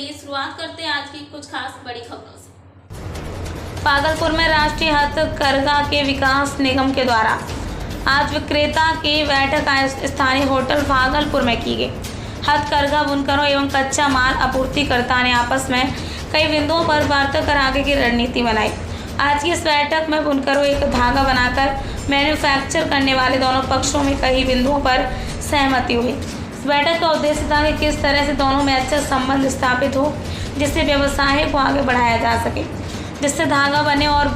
चलिए शुरुआत करते हैं आज की कुछ खास बड़ी खबरों से। भागलपुर में राष्ट्रीय हथकरघा के विकास निगम के द्वारा आज विक्रेता की बैठक स्थानीय होटल भागलपुर में की गई। हथकरघा बुनकरों एवं कच्चा माल आपूर्तिकर्ता ने आपस में कई बिंदुओं पर वार्ता कर आगे की रणनीति बनाई। आज की इस बैठक में बुनकरों एक धागा बनाकर मैन्युफैक्चर करने वाले दोनों पक्षों में कई बिंदुओं पर सहमति हुई। इस बैठक का उद्देश्य था कि किस तरह से दोनों में अच्छा संबंध स्थापित हो, जिससे व्यवसाय को आगे बढ़ाया जा सके, जिससे धागा बने और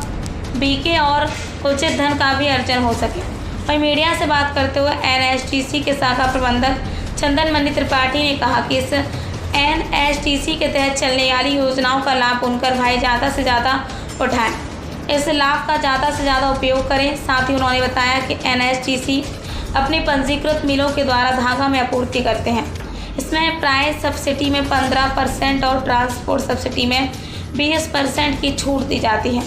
बिके और उचित धन का भी अर्जन हो सके। वहीं मीडिया से बात करते हुए NHTC के शाखा प्रबंधक चंदन मणि त्रिपाठी ने कहा कि इस NHTC के तहत चलने वाली योजनाओं का लाभ बुनकर भाई ज़्यादा से ज़्यादा उठाएं, इस लाभ का ज़्यादा से ज़्यादा उपयोग करें। साथ ही उन्होंने बताया कि NHTC अपनी पंजीकृत मिलों के द्वारा धागा में आपूर्ति करते हैं। इसमें प्राइस सब्सिडी में 15% और ट्रांसपोर्ट सब्सिडी में 20% की छूट दी जाती है।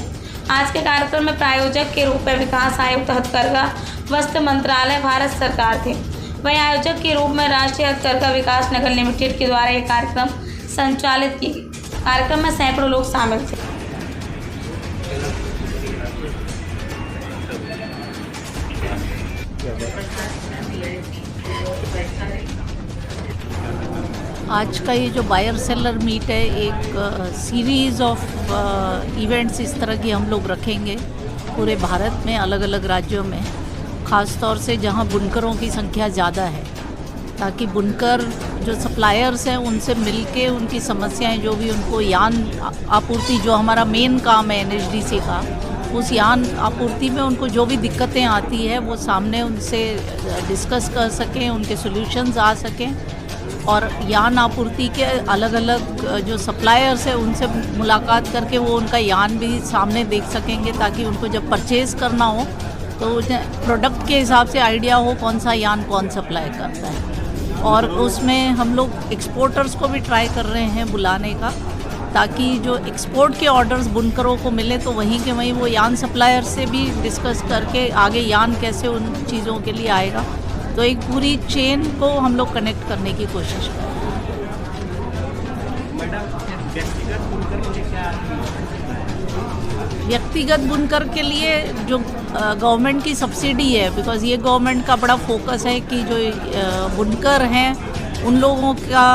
आज के कार्यक्रम में प्रायोजक के रूप में विकास आयुक्त हथकरघा वस्त्र मंत्रालय भारत सरकार थे। वहीं आयोजक के रूप में राष्ट्रीय हथकरघा विकास निगम लिमिटेड के द्वारा एक कार्यक्रम संचालित की गई। कार्यक्रम में सैकड़ों लोग शामिल थे। आज का ये जो बायर सेलर मीट है, एक सीरीज़ ऑफ इवेंट्स इस तरह की हम लोग रखेंगे पूरे भारत में, अलग अलग राज्यों में, ख़ास तौर से जहां बुनकरों की संख्या ज़्यादा है, ताकि बुनकर जो सप्लायर्स हैं उनसे मिलके उनकी समस्याएं, जो भी उनको यान आपूर्ति, जो हमारा मेन काम है NHDC का, उस यान आपूर्ति में उनको जो भी दिक्कतें आती है वो सामने उनसे डिस्कस कर सकें, उनके सॉल्यूशंस आ सकें, और यान आपूर्ति के अलग अलग जो सप्लायर्स हैं उनसे मुलाकात करके वो उनका यान भी सामने देख सकेंगे, ताकि उनको जब परचेज़ करना हो तो उन्हें प्रोडक्ट के हिसाब से आइडिया हो कौन सा यान कौन सप्लाई करता है। और उसमें हम लोग एक्सपोर्टर्स को भी ट्राई कर रहे हैं बुलाने का, ताकि जो एक्सपोर्ट के ऑर्डर्स बुनकरों को मिले तो वहीं के वहीं वो यान सप्लायर से भी डिस्कस करके आगे यान कैसे उन चीज़ों के लिए आएगा, तो एक पूरी चेन को हम लोग कनेक्ट करने की कोशिश कर रहे हैं। व्यक्तिगत बुनकर के लिए जो गवर्नमेंट की सब्सिडी है, बिकॉज़ ये गवर्नमेंट का बड़ा फोकस है कि जो बुनकर हैं उन लोगों का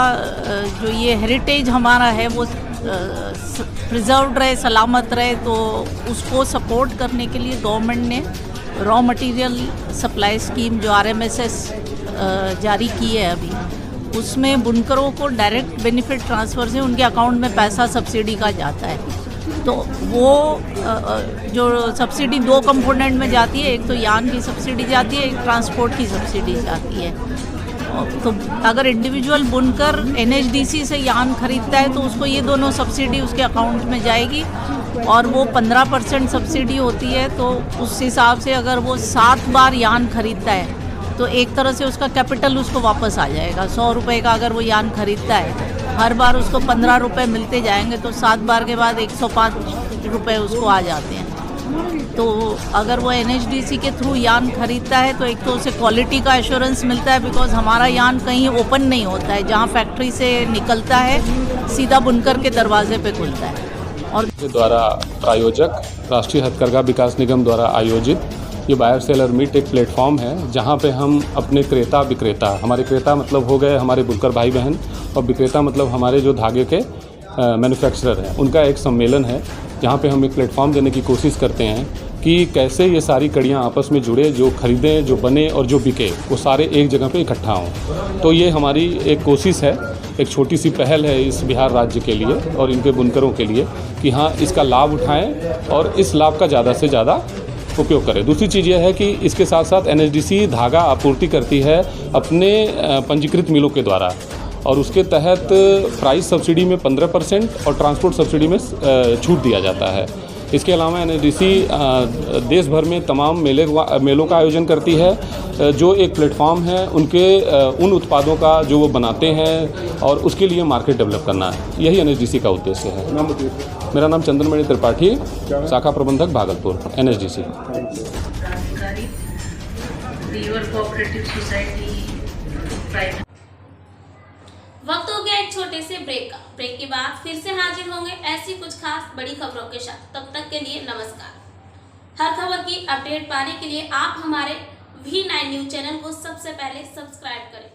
जो ये हेरिटेज हमारा है वो प्रिजर्व्ड रहे, सलामत रहे, तो उसको सपोर्ट करने के लिए गवर्नमेंट ने रॉ मटेरियल सप्लाई स्कीम जो RMSS जारी की है अभी, उसमें बुनकरों को डायरेक्ट बेनिफिट ट्रांसफ़र से उनके अकाउंट में पैसा सब्सिडी का जाता है। तो वो जो सब्सिडी 2 कंपोनेंट में जाती है, एक तो यान की सब्सिडी जाती है, एक ट्रांसपोर्ट की सब्सिडी जाती है। तो अगर इंडिविजुअल बुनकर NHDC से यान खरीदता है तो उसको ये दोनों सब्सिडी उसके अकाउंट में जाएगी, और वो 15% सब्सिडी होती है। तो उस हिसाब से अगर वो 7 बार यान खरीदता है तो एक तरह से उसका कैपिटल उसको वापस आ जाएगा। 100 रुपये का अगर वो यान खरीदता है, हर बार उसको 15 रुपये मिलते जाएंगे, तो 7 बार के बाद 105 रुपये उसको आ जाते हैं। तो अगर वो NHDC के थ्रू यान खरीदता है तो एक तो उसे क्वालिटी का एश्योरेंस मिलता है, बिकॉज हमारा यान कहीं ओपन नहीं होता है, जहाँ फैक्ट्री से निकलता है सीधा बुनकर के दरवाजे पे खुलता है। और द्वारा प्रायोजक राष्ट्रीय हथकरघा विकास निगम द्वारा आयोजित ये बायर सेलर मीट एक प्लेटफॉर्म है, जहाँ पे हम अपने क्रेता विक्रेता, हमारे क्रेता मतलब हो गए हमारे बुनकर भाई बहन, और विक्रेता मतलब हमारे जो धागे के मैन्युफैक्चरर हैं, उनका एक सम्मेलन है, जहाँ पे हम एक प्लेटफॉर्म देने की कोशिश करते हैं कि कैसे ये सारी कड़ियाँ आपस में जुड़े, जो खरीदें, जो बने और जो बिके, वो सारे एक जगह पे इकट्ठा हों। तो ये हमारी एक कोशिश है, एक छोटी सी पहल है इस बिहार राज्य के लिए और इनके बुनकरों के लिए कि हाँ, इसका लाभ उठाएं और इस लाभ का ज़्यादा से ज़्यादा उपयोग करें। दूसरी चीज़ यह है कि इसके साथ साथ NHDC धागा आपूर्ति करती है अपने पंजीकृत मिलों के द्वारा, और उसके तहत प्राइस सब्सिडी में 15% और ट्रांसपोर्ट सब्सिडी में छूट दिया जाता है। इसके अलावा NHDC देश भर में तमाम मेलों का आयोजन करती है, जो एक प्लेटफॉर्म है उनके उन उत्पादों का जो वो बनाते हैं, और उसके लिए मार्केट डेवलप करना है। यही NHDC का उद्देश्य है। मेरा नाम चंदन मणि त्रिपाठी, शाखा प्रबंधक भागलपुर, NHDC। वक्त हो गया एक छोटे से ब्रेक का। ब्रेक के बाद फिर से हाजिर होंगे ऐसी कुछ खास बड़ी खबरों के साथ। तब तक के लिए नमस्कार। हर खबर की अपडेट पाने के लिए आप हमारे V9 न्यूज चैनल को सबसे पहले सब्सक्राइब करें।